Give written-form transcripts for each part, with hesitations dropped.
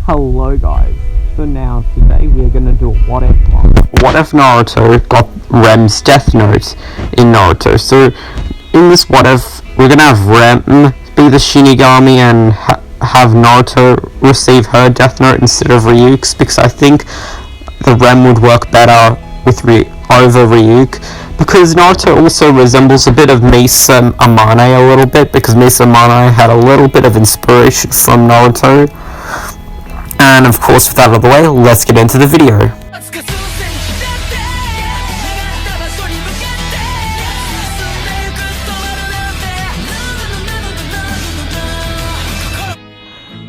Hello guys, so now today we are going to do a what if one. What if Naruto got Rem's death note in Naruto? So in this what if, we're going to have Rem be the Shinigami and have Naruto receive her death note instead of Ryuk's, because I think the Rem would work better with over Ryuk, because Naruto also resembles a bit of Misa Amane a little bit, because Misa Amane had a little bit of inspiration from Naruto. And of course, with that out of the way, let's get into the video.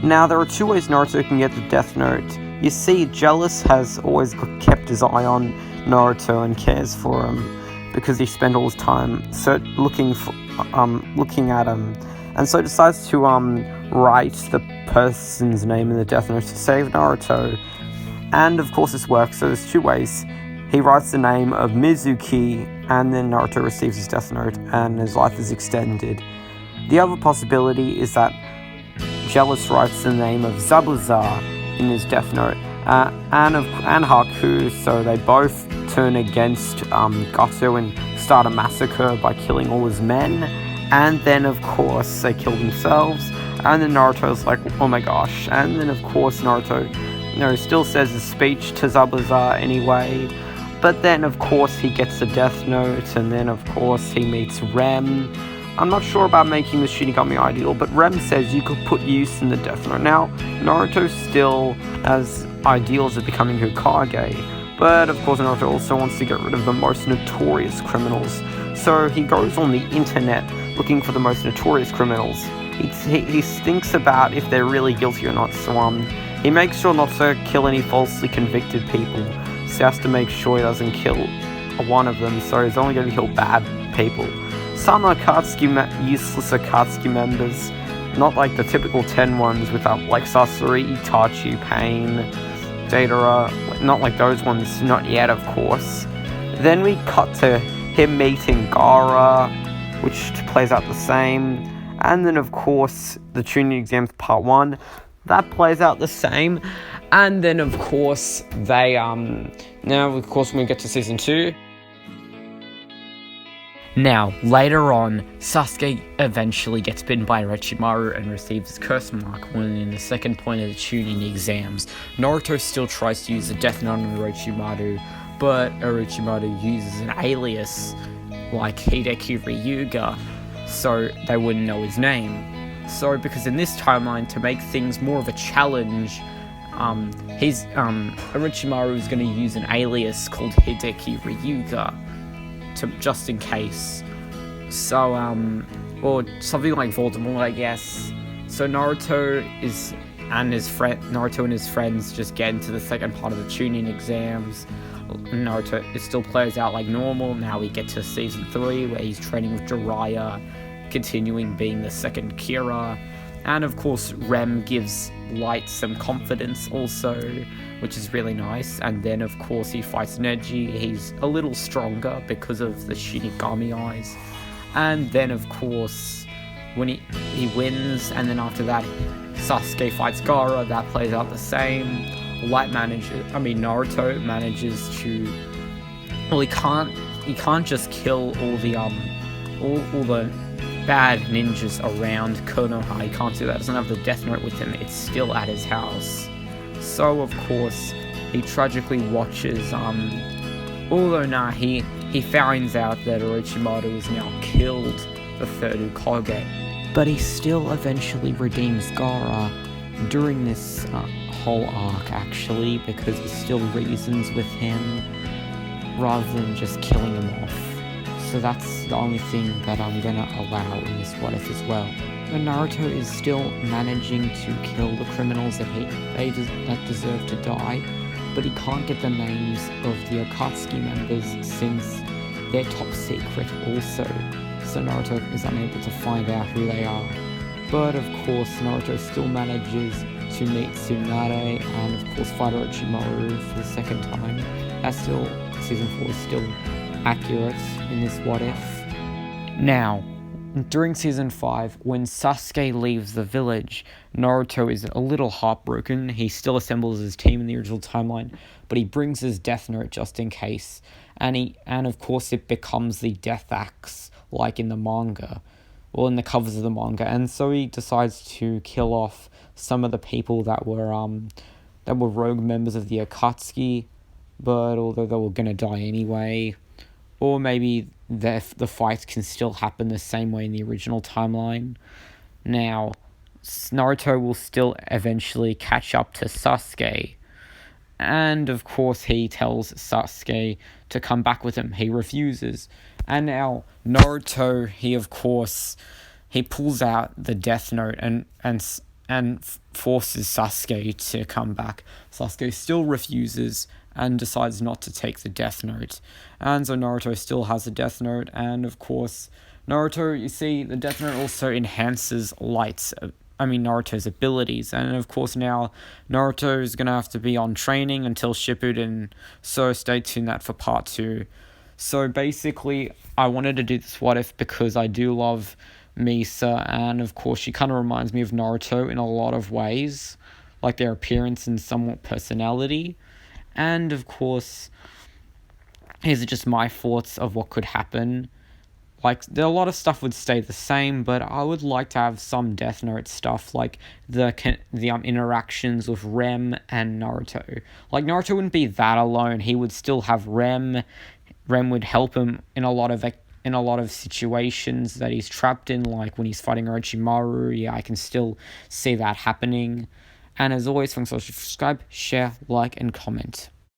Now, there are two ways Naruto can get the Death Note. You see, Jealous has always kept his eye on Naruto and cares for him, because he spent all his time looking at him, and so decides to write the person's name in the Death Note to save Naruto. And of course this works, so there's two ways. He writes the name of Mizuki, and then Naruto receives his Death Note and his life is extended. The other possibility is that Jealous writes the name of Zabuza in his Death Note, and Haku, so they both turn against Gato and start a massacre by killing all his men, and then of course they kill themselves, and then Naruto's like, oh my gosh, and then of course Naruto, still says his speech to Zabuza anyway, but then of course he gets the Death Note, and then of course he meets Rem. I'm not sure about making the Shinigami ideal, but Rem says you could put use in the Death Note. Now, Naruto still has ideals of becoming Hokage, but of course Naruto also wants to get rid of the most notorious criminals. So he goes on the internet looking for the most notorious criminals. He thinks about if they're really guilty or not, so he makes sure not to kill any falsely convicted people. So he has to make sure he doesn't kill one of them, so he's only going to kill bad people. Some useless Akatsuki members, not like the typical 10 ones without like Sasori, Itachi, Pain, Deidara, not like those ones, not yet of course. Then we cut to him meeting Gaara, which plays out the same, and then of course the Chunin Exams Part 1, that plays out the same, and then of course they, now of course when we get to Season 2, now, later on, Sasuke eventually gets bitten by Orochimaru and receives his curse mark when in the second point of the Chunin exams. Naruto still tries to use the Death Note on Orochimaru, but Orochimaru uses an alias like Hideki Ryuga, so they wouldn't know his name. So, because in this timeline, to make things more of a challenge, Orochimaru is going to use an alias called Hideki Ryuga, just in case. So, or something like Voldemort, I guess. So Naruto and his friends just get into the second part of the Chunin exams. Naruto, it still plays out like normal. Now we get to Season 3, where he's training with Jiraiya, continuing being the second Kira. And of course, Rem gives Light some confidence also, which is really nice. And then of course he fights Neji. He's a little stronger because of the Shinigami eyes. And then of course when he wins, and then after that Sasuke fights Gaara, that plays out the same. Naruto manages to, well, he can't just kill all the bad ninjas around Konoha. He can't do that. He doesn't have the Death Note with him. It's still at his house. So of course he tragically watches he finds out that Orochimaru has now killed the third Hokage, but he still eventually redeems Gaara during this whole arc, actually, because he still reasons with him rather than just killing him off. So that's the only thing that I'm gonna allow in this what if as well. But Naruto is still managing to kill the criminals that deserve to die, but he can't get the names of the Akatsuki members since they're top secret also. So Naruto is unable to find out who they are. But of course Naruto still manages to meet Tsunade and of course fight Orochimaru for the second time. That's still, Season 4 is still accurate in this what if. Now, During season 5, when Sasuke leaves the village, Naruto is a little heartbroken. He still assembles his team in the original timeline, but he brings his Death Note just in case. And of course it becomes the Death Axe, like in the manga, or in the covers of the manga. And so he decides to kill off some of the people that were rogue members of the Akatsuki, but although they were gonna die anyway. Or maybe the fights can still happen the same way in the original timeline. Now, Naruto will still eventually catch up to Sasuke. And of course he tells Sasuke to come back with him. He refuses. And now Naruto, he pulls out the Death Note and forces Sasuke to come back. Sasuke still refuses and decides not to take the Death Note. And so Naruto still has the Death Note, and of course, Naruto, you see, the Death Note also enhances Naruto's abilities, and of course now Naruto is going to have to be on training until Shippuden, so stay tuned that for part 2. So basically, I wanted to do this what if because I do love Misa, and of course she kind of reminds me of Naruto in a lot of ways, like their appearance and somewhat personality. And of course, these are just my thoughts of what could happen. Like, a lot of stuff would stay the same, but I would like to have some Death Note stuff, like the interactions with Rem and Naruto. Like, Naruto wouldn't be that alone. He would still have Rem. Rem would help him in a lot of situations that he's trapped in, like when he's fighting Orochimaru. Yeah, I can still see that happening. And as always, thanks for subscribe, share, like, and comment.